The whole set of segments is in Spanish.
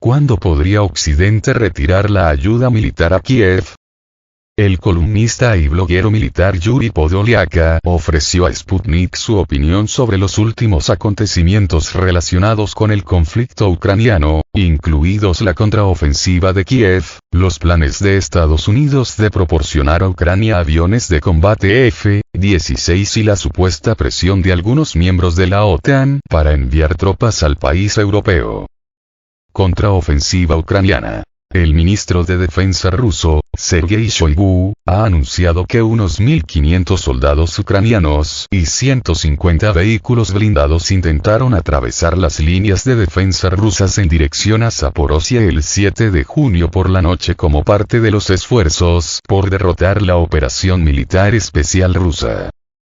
¿Cuándo podría Occidente retirar la ayuda militar a Kiev? El columnista y bloguero militar Yuri Podoliaka ofreció a Sputnik su opinión sobre los últimos acontecimientos relacionados con el conflicto ucraniano, incluidos la contraofensiva de Kiev, los planes de Estados Unidos de proporcionar a Ucrania aviones de combate F-16 y la supuesta presión de algunos miembros de la OTAN para enviar tropas al país europeo. Contraofensiva ucraniana. El ministro de Defensa ruso, Sergei Shoigu, ha anunciado que unos 1.500 soldados ucranianos y 150 vehículos blindados intentaron atravesar las líneas de defensa rusas en dirección a Zaporozhye el 7 de junio por la noche como parte de los esfuerzos por derrotar la operación militar especial rusa.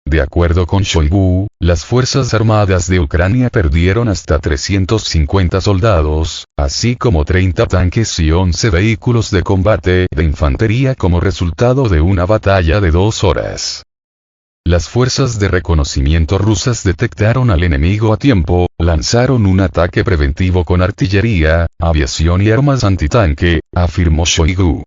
De acuerdo con Shoigu, las Fuerzas Armadas de Ucrania perdieron hasta 350 soldados, así como 30 tanques y 11 vehículos de combate de infantería como resultado de una batalla de 2 horas. Las fuerzas de reconocimiento rusas detectaron al enemigo a tiempo, lanzaron un ataque preventivo con artillería, aviación y armas antitanque, afirmó Shoigu.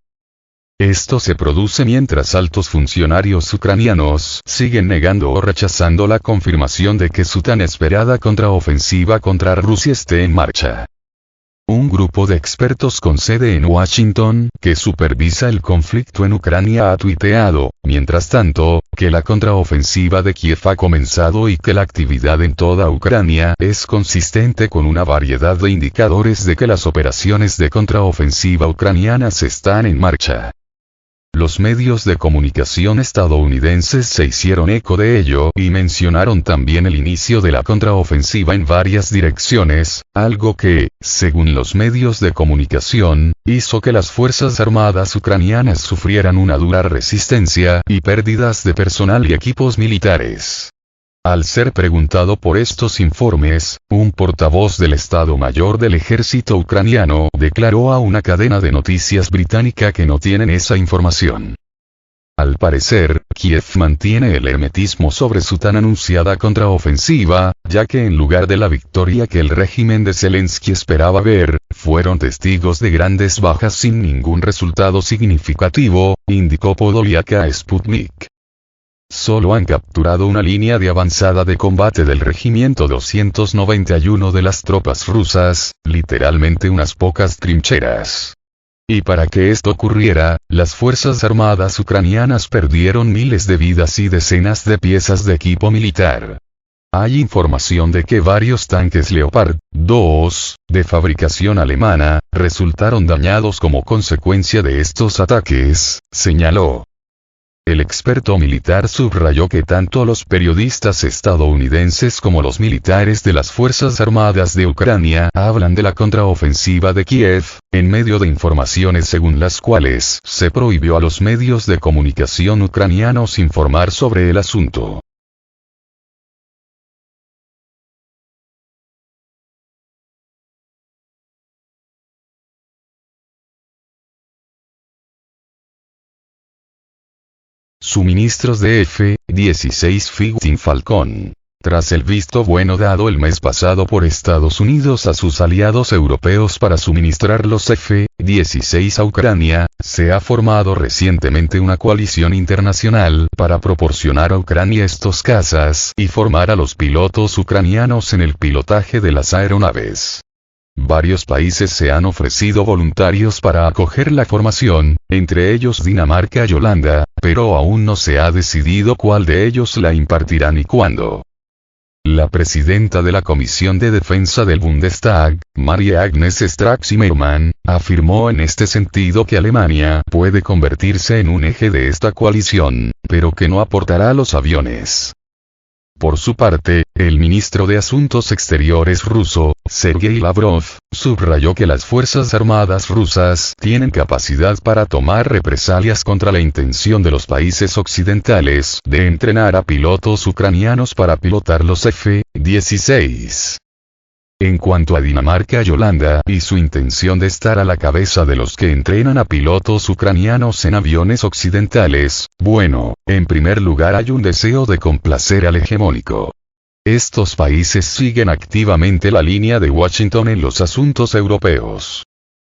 Esto se produce mientras altos funcionarios ucranianos siguen negando o rechazando la confirmación de que su tan esperada contraofensiva contra Rusia esté en marcha. Un grupo de expertos con sede en Washington, que supervisa el conflicto en Ucrania, ha tuiteado, mientras tanto, que la contraofensiva de Kiev ha comenzado y que la actividad en toda Ucrania es consistente con una variedad de indicadores de que las operaciones de contraofensiva ucranianas están en marcha. Los medios de comunicación estadounidenses se hicieron eco de ello y mencionaron también el inicio de la contraofensiva en varias direcciones, algo que, según los medios de comunicación, hizo que las Fuerzas Armadas ucranianas sufrieran una dura resistencia y pérdidas de personal y equipos militares. Al ser preguntado por estos informes, un portavoz del Estado Mayor del Ejército ucraniano declaró a una cadena de noticias británica que no tienen esa información. Al parecer, Kiev mantiene el hermetismo sobre su tan anunciada contraofensiva, ya que en lugar de la victoria que el régimen de Zelensky esperaba ver, fueron testigos de grandes bajas sin ningún resultado significativo, indicó Podoliaka a Sputnik. Solo han capturado una línea de avanzada de combate del regimiento 291 de las tropas rusas, literalmente unas pocas trincheras. Y para que esto ocurriera, las Fuerzas Armadas ucranianas perdieron miles de vidas y decenas de piezas de equipo militar. Hay información de que varios tanques Leopard 2, de fabricación alemana, resultaron dañados como consecuencia de estos ataques, señaló. El experto militar subrayó que tanto los periodistas estadounidenses como los militares de las Fuerzas Armadas de Ucrania hablan de la contraofensiva de Kiev, en medio de informaciones según las cuales se prohibió a los medios de comunicación ucranianos informar sobre el asunto. Suministros de F-16 Fighting Falcon. Tras el visto bueno dado el mes pasado por Estados Unidos a sus aliados europeos para suministrar los F-16 a Ucrania, se ha formado recientemente una coalición internacional para proporcionar a Ucrania estos cazas y formar a los pilotos ucranianos en el pilotaje de las aeronaves. Varios países se han ofrecido voluntarios para acoger la formación, entre ellos Dinamarca y Holanda, pero aún no se ha decidido cuál de ellos la impartirá ni cuándo. La presidenta de la Comisión de Defensa del Bundestag, Maria Agnes Strack-Zimmermann, afirmó en este sentido que Alemania puede convertirse en un eje de esta coalición, pero que no aportará los aviones. Por su parte, el ministro de Asuntos Exteriores ruso, Sergei Lavrov, subrayó que las Fuerzas Armadas rusas tienen capacidad para tomar represalias contra la intención de los países occidentales de entrenar a pilotos ucranianos para pilotar los F-16. En cuanto a Dinamarca y Holanda y su intención de estar a la cabeza de los que entrenan a pilotos ucranianos en aviones occidentales, bueno, en primer lugar hay un deseo de complacer al hegemónico. Estos países siguen activamente la línea de Washington en los asuntos europeos.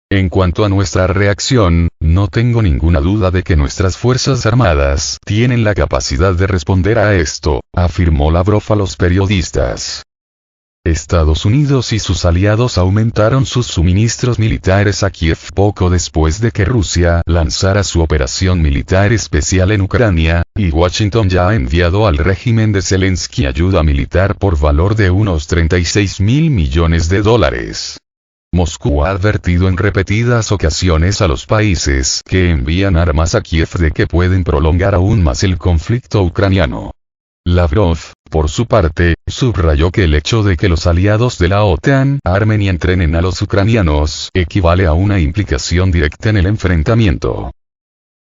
En cuanto a nuestra reacción, no tengo ninguna duda de que nuestras Fuerzas Armadas tienen la capacidad de responder a esto, afirmó Lavrov a los periodistas. Estados Unidos y sus aliados aumentaron sus suministros militares a Kiev poco después de que Rusia lanzara su operación militar especial en Ucrania, y Washington ya ha enviado al régimen de Zelensky ayuda militar por valor de unos $36.000 millones. Moscú ha advertido en repetidas ocasiones a los países que envían armas a Kiev de que pueden prolongar aún más el conflicto ucraniano. Lavrov, por su parte, subrayó que el hecho de que los aliados de la OTAN armen y entrenen a los ucranianos equivale a una implicación directa en el enfrentamiento.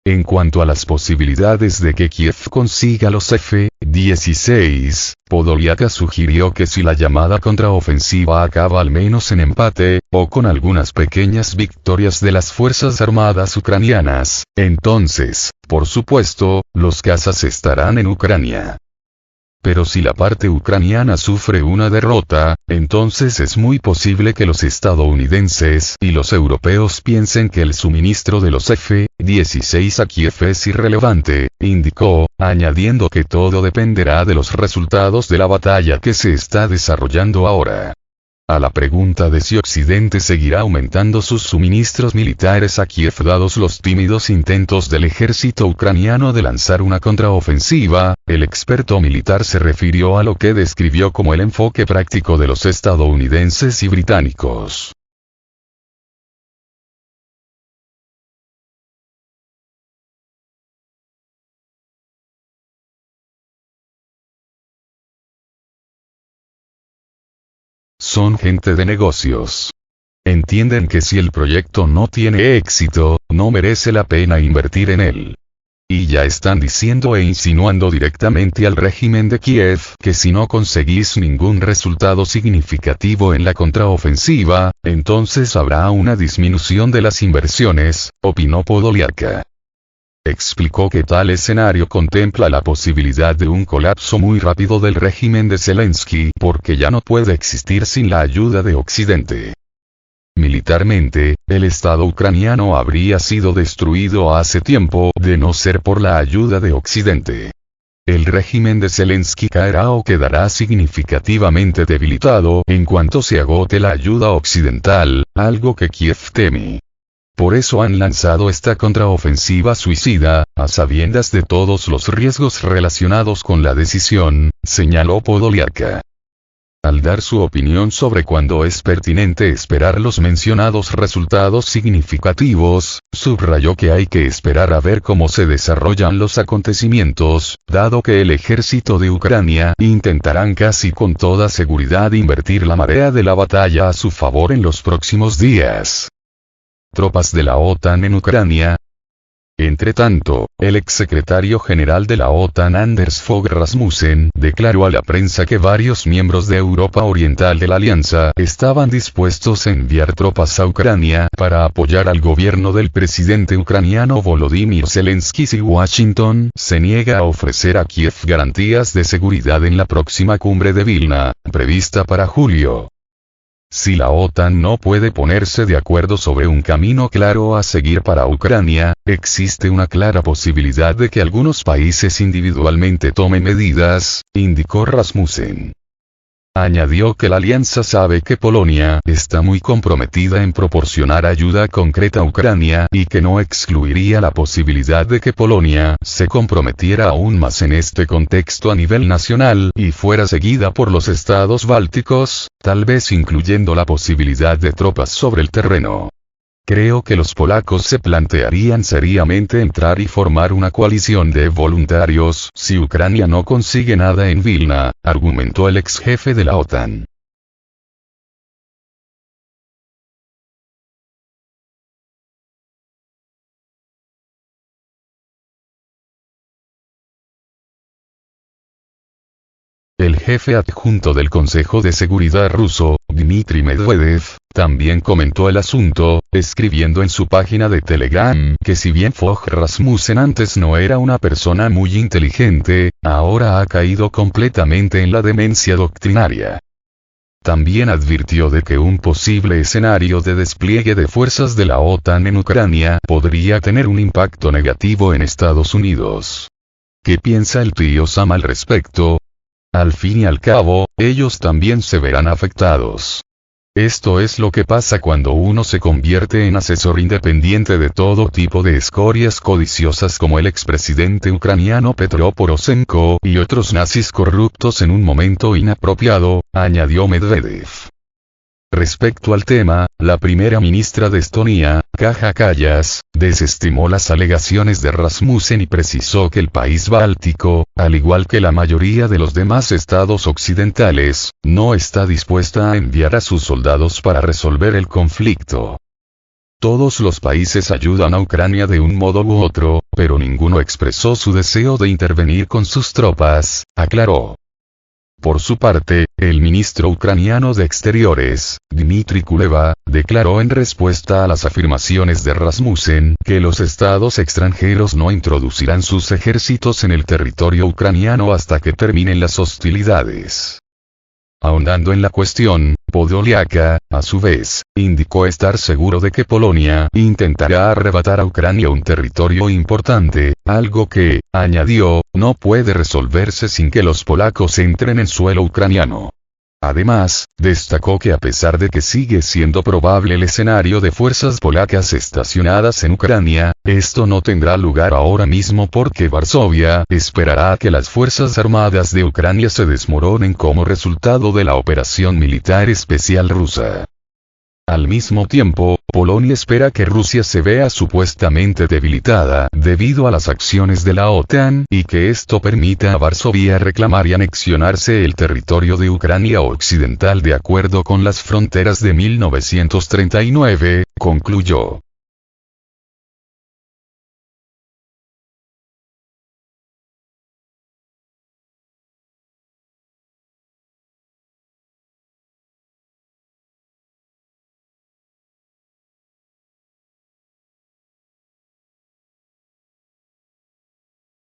En cuanto a las posibilidades de que Kiev consiga los F-16, Podolyak sugirió que si la llamada contraofensiva acaba al menos en empate, o con algunas pequeñas victorias de las Fuerzas Armadas ucranianas, entonces, por supuesto, los cazas estarán en Ucrania. Pero si la parte ucraniana sufre una derrota, entonces es muy posible que los estadounidenses y los europeos piensen que el suministro de los F-16 a Kiev es irrelevante, indicó, añadiendo que todo dependerá de los resultados de la batalla que se está desarrollando ahora. A la pregunta de si Occidente seguirá aumentando sus suministros militares a Kiev dados los tímidos intentos del ejército ucraniano de lanzar una contraofensiva, el experto militar se refirió a lo que describió como el enfoque práctico de los estadounidenses y británicos. Son gente de negocios. Entienden que si el proyecto no tiene éxito, no merece la pena invertir en él. Y ya están diciendo e insinuando directamente al régimen de Kiev que si no conseguís ningún resultado significativo en la contraofensiva, entonces habrá una disminución de las inversiones, opinó Podolyak. Explicó que tal escenario contempla la posibilidad de un colapso muy rápido del régimen de Zelensky porque ya no puede existir sin la ayuda de Occidente. Militarmente, el Estado ucraniano habría sido destruido hace tiempo de no ser por la ayuda de Occidente. El régimen de Zelensky caerá o quedará significativamente debilitado en cuanto se agote la ayuda occidental, algo que Kiev teme. Por eso han lanzado esta contraofensiva suicida, a sabiendas de todos los riesgos relacionados con la decisión, señaló Podolyak. Al dar su opinión sobre cuándo es pertinente esperar los mencionados resultados significativos, subrayó que hay que esperar a ver cómo se desarrollan los acontecimientos, dado que el ejército de Ucrania intentarán casi con toda seguridad invertir la marea de la batalla a su favor en los próximos días. Tropas de la OTAN en Ucrania. Entretanto, el exsecretario general de la OTAN Anders Fogh Rasmussen declaró a la prensa que varios miembros de Europa Oriental de la Alianza estaban dispuestos a enviar tropas a Ucrania para apoyar al gobierno del presidente ucraniano Volodymyr Zelensky si Washington se niega a ofrecer a Kiev garantías de seguridad en la próxima cumbre de Vilna, prevista para julio. Si la OTAN no puede ponerse de acuerdo sobre un camino claro a seguir para Ucrania, existe una clara posibilidad de que algunos países individualmente tomen medidas, indicó Rasmussen. Añadió que la alianza sabe que Polonia está muy comprometida en proporcionar ayuda concreta a Ucrania y que no excluiría la posibilidad de que Polonia se comprometiera aún más en este contexto a nivel nacional y fuera seguida por los estados bálticos, tal vez incluyendo la posibilidad de tropas sobre el terreno. Creo que los polacos se plantearían seriamente entrar y formar una coalición de voluntarios si Ucrania no consigue nada en Vilna, argumentó el ex jefe de la OTAN. El jefe adjunto del Consejo de Seguridad ruso, Dmitry Medvedev, también comentó el asunto, escribiendo en su página de Telegram que si bien Fogh Rasmussen antes no era una persona muy inteligente, ahora ha caído completamente en la demencia doctrinaria. también advirtió de que un posible escenario de despliegue de fuerzas de la OTAN en Ucrania podría tener un impacto negativo en Estados Unidos. ¿Qué piensa el tío Sam al respecto? Al fin y al cabo, ellos también se verán afectados. Esto es lo que pasa cuando uno se convierte en asesor independiente de todo tipo de escorias codiciosas como el expresidente ucraniano Petro Poroshenko y otros nazis corruptos en un momento inapropiado, añadió Medvedev. Respecto al tema, la primera ministra de Estonia, Kaja Kallas, desestimó las alegaciones de Rasmussen y precisó que el país báltico, al igual que la mayoría de los demás estados occidentales, no está dispuesta a enviar a sus soldados para resolver el conflicto. Todos los países ayudan a Ucrania de un modo u otro, pero ninguno expresó su deseo de intervenir con sus tropas, aclaró. Por su parte, el ministro ucraniano de Exteriores, Dmitry Kuleba, declaró en respuesta a las afirmaciones de Rasmussen que los estados extranjeros no introducirán sus ejércitos en el territorio ucraniano hasta que terminen las hostilidades. Ahondando en la cuestión, Podoliaka, a su vez, indicó estar seguro de que Polonia intentará arrebatar a Ucrania un territorio importante, algo que, añadió, no puede resolverse sin que los polacos entren en suelo ucraniano. Además, destacó que a pesar de que sigue siendo probable el escenario de fuerzas polacas estacionadas en Ucrania, esto no tendrá lugar ahora mismo porque Varsovia esperará a que las fuerzas armadas de Ucrania se desmoronen como resultado de la operación militar especial rusa. Al mismo tiempo, Polonia espera que Rusia se vea supuestamente debilitada debido a las acciones de la OTAN y que esto permita a Varsovia reclamar y anexionarse el territorio de Ucrania occidental de acuerdo con las fronteras de 1939, concluyó.